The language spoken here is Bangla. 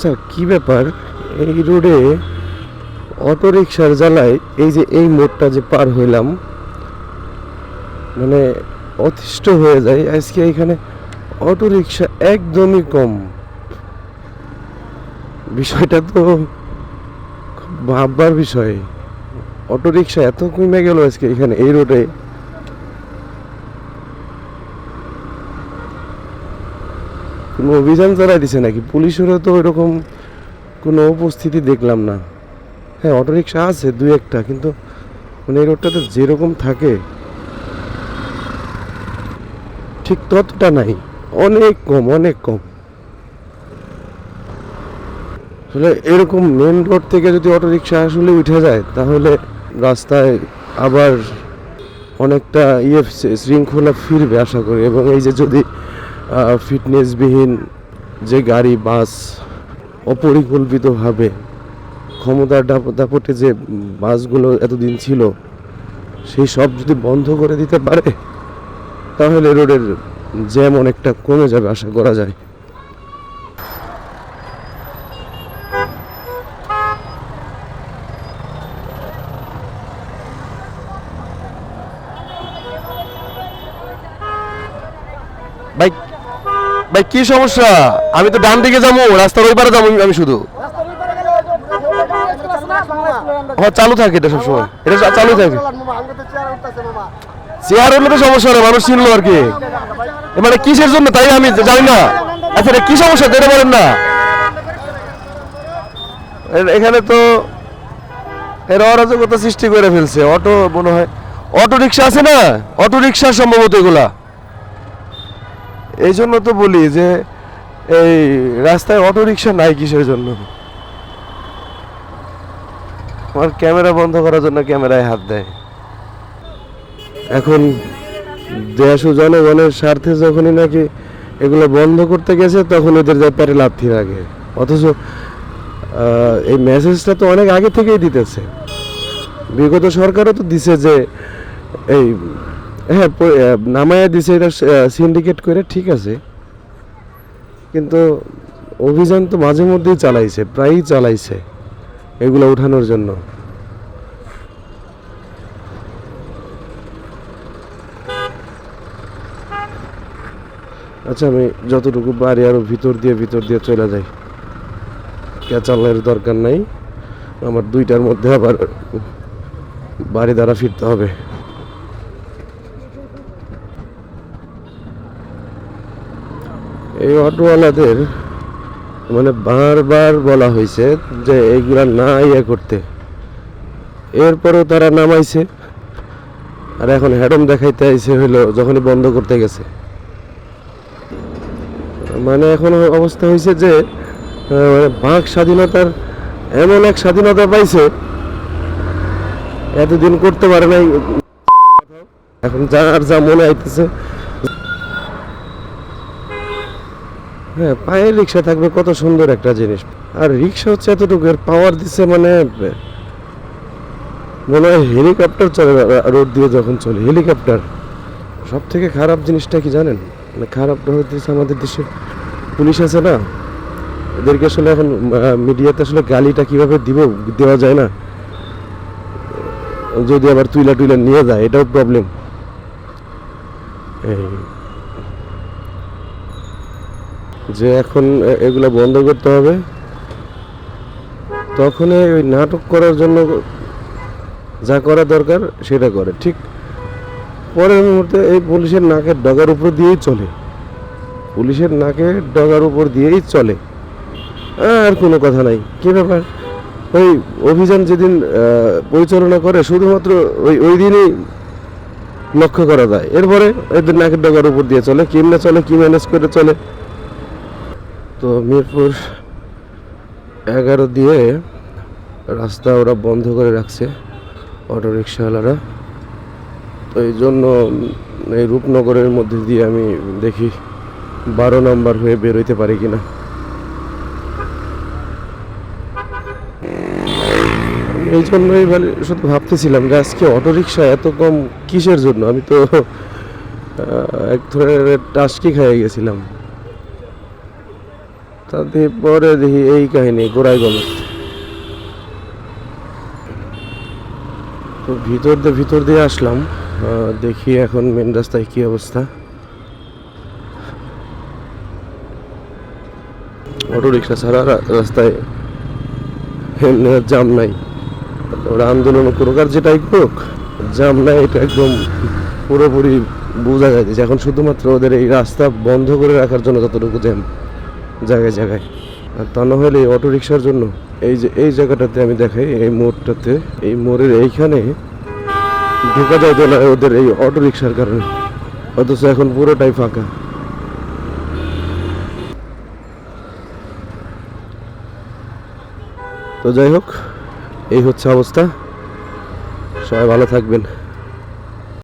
আচ্ছা কি ব্যাপার, এই রোডে অটো রিক্সার জ্বালায় এই যে এই মোড়টা যে পার হইলাম, মানে অতিষ্ঠ হয়ে যায় আজকে। এখানে অটো রিক্সা একদমই কম। বিষয়টা তো খুব ভাববার বিষয়। অটো রিক্সা এত কমে গেল আজকে এখানে এই রোডে। কোনো অভিযান চালাই দিছে নাকি? পুলিশেরও তো এরকম কোনো উপস্থিতি দেখলাম না। হ্যাঁ, অটো রিক্সা আছে দুই একটা, কিন্তু মানে এই রোডটাতে যেরকম থাকে ঠিক ততটা নাই, অনেক কম, অনেক কম। আসলে এরকম মেন রোড থেকে যদি অটো রিক্সা আসলে উঠে যায় তাহলে রাস্তায় আবার অনেকটা শৃঙ্খলা ফিরবে আশা করি। এবং এই যে যদি ফিটনেসবিহীন যে গাড়ি বাস অপরিকল্পিতভাবে ক্ষমতার দাপটে যে বাসগুলো এতদিন ছিল সেই সব যদি বন্ধ করে দিতে পারে তাহলে রোডের জ্যাম অনেকটা কমে যাবে আশা করা যায়। ভাই ভাই কি সমস্যা? আমি তো ডান দিকে যাবো, রাস্তার ওই পারে যাবো আমি শুধু। হ্যাঁ চালু থাকে এটা সবসময়, এটা চালু থাকে। চেয়ার হলে তো সমস্যা নেই, মানুষ চিনলো আর কি। মানে কিসের জন্য তাই আমি জানি না। আচ্ছা এটা কি সমস্যা এটা বলেন না। এখানে তো এরা অরাজকতা সৃষ্টি করে ফেলছে। অটো মনে হয় অটো রিক্সা আছে না, অটো রিক্সা সম্ভবত এগুলা। এই জন্য তো বলি যে এই রাস্তায় অটো রিক্সা নাই কিসের জন্য। আমার ক্যামেরা বন্ধ করার জন্য ক্যামেরায় হাত দেয়। এখন দেশ ও জনগণের স্বার্থে যখনই নাকি এগুলো বন্ধ করতে গেছে তখন ওদের ব্যাপারে লাথি লাগে। অথচ এই মেসেজটা তো অনেক আগে থেকেই দিতেছে। বিগত সরকারও তো দিছে যে এই হ্যাঁ নামায়া দিছে এটা সিন্ডিকেট করে, ঠিক আছে, কিন্তু অভিযান তো মাঝে মধ্যেই চালাইছে, প্রায়ই চালাইছে এগুলো উঠানোর জন্য। আচ্ছা আমি যতটুকু পারি আরো ভিতর দিয়ে চলে যাই, ক্যাচালের দরকার নাই। আমার 2টার মধ্যে আবার বাড়ি দ্বারা ফিরতে হবে। এই অটোওয়ালাদের মানে বারবার বলা হয়েছে যে এইগুলা না ইয়ে করতে, এরপরেও তারা নামাইছে। আর এখন হ্যাডম দেখাইতে আইছে হইলো যখনই বন্ধ করতে গেছে। মানে এখন অবস্থা হয়েছে যে বাক স্বাধীনতার এমন এক স্বাধীনতা পাইছে এতদিন করতে পারে নাই। এখন যার যা মনে আইতেছে। হ্যাঁ পায়ের রিক্সা থাকবে, কত সুন্দর একটা জিনিস। আর রিক্সা হচ্ছে এতটুকু, এর পাওয়ার দিচ্ছে মানে মনে হয় হেলিকপ্টার চলে রোড দিয়ে যখন চলে। হেলিকপ্টার সব থেকে খারাপ জিনিসটা কি জানেন? মানে খারাপটা হচ্ছে আমাদের দেশের পুলিশ আছে না, এদেরকে আসলে এখন মিডিয়াতে আসলে গালিটা কিভাবে দেওয়া যায় না, যদি আবার তুইলা নিয়ে যায় এটাও প্রবলেম। এই যে এখন এগুলো বন্ধ করতে হবে, তখনই ওই নাটক করার জন্য যা করা দরকার সেটা করে, ঠিক পরের মুহূর্তে এই পুলিশের নাকের ডগার উপর দিয়েই চলে, পুলিশের নাকের ডগার উপর দিয়েই চলে, আর কোনো কথা নাই। কি ব্যাপার, ওই অভিযান যেদিন পরিচালনা করে শুধুমাত্র ওই দিনই লক্ষ্য করা যায়, এরপরে এদের নাকের ডগার উপর দিয়ে চলে। কেমনে চলে, কি ম্যানেজ করে চলে। তো মিরপুর 11 দিয়ে রাস্তা ওরা বন্ধ করে রাখছে অটো রিক্সাওয়ালারা। তো এই জন্য এই রূপনগরের মধ্যে দিয়ে আমি দেখি 12 নম্বর হয়ে বের হইতে পারি কিনা। এই জন্যই শুধু ভাবতেছিলাম যে আজকে অটো রিক্সা এত কম কিসের জন্য। আমি তো এক ধরনের টাস্কি খেয়ে গেছিলাম। তাতে পরে দেখি এই কাহিনী গোড়াই গলত। তো ভিতর দিয়ে আসলাম, দেখি এখন মেন রাস্তায় কি অবস্থা। অটো রিক্সা ছাড়া রাস্তায় জাম নাই। ওরা আন্দোলন করুক আর যেটাই করুক, জাম নাই, এটা একদম পুরোপুরি বোঝা যায় যে এখন শুধুমাত্র ওদের এই রাস্তা বন্ধ করে রাখার জন্য যতটুকু জ্যাম জায়গায় জায়গায়। আর তা না হলে অটো রিক্সার জন্য এই যে এই জায়গাটাতে আমি দেখাই, এই মোড়টাতে, এই মোড়ের এইখানে ঢোকা যায় তো না ওদের এই অটো রিক্সার কারণে, অথচ এখন পুরোটাই ফাঁকা। তো যাই হোক, এই হচ্ছে অবস্থা। সবাই ভালো থাকবেন।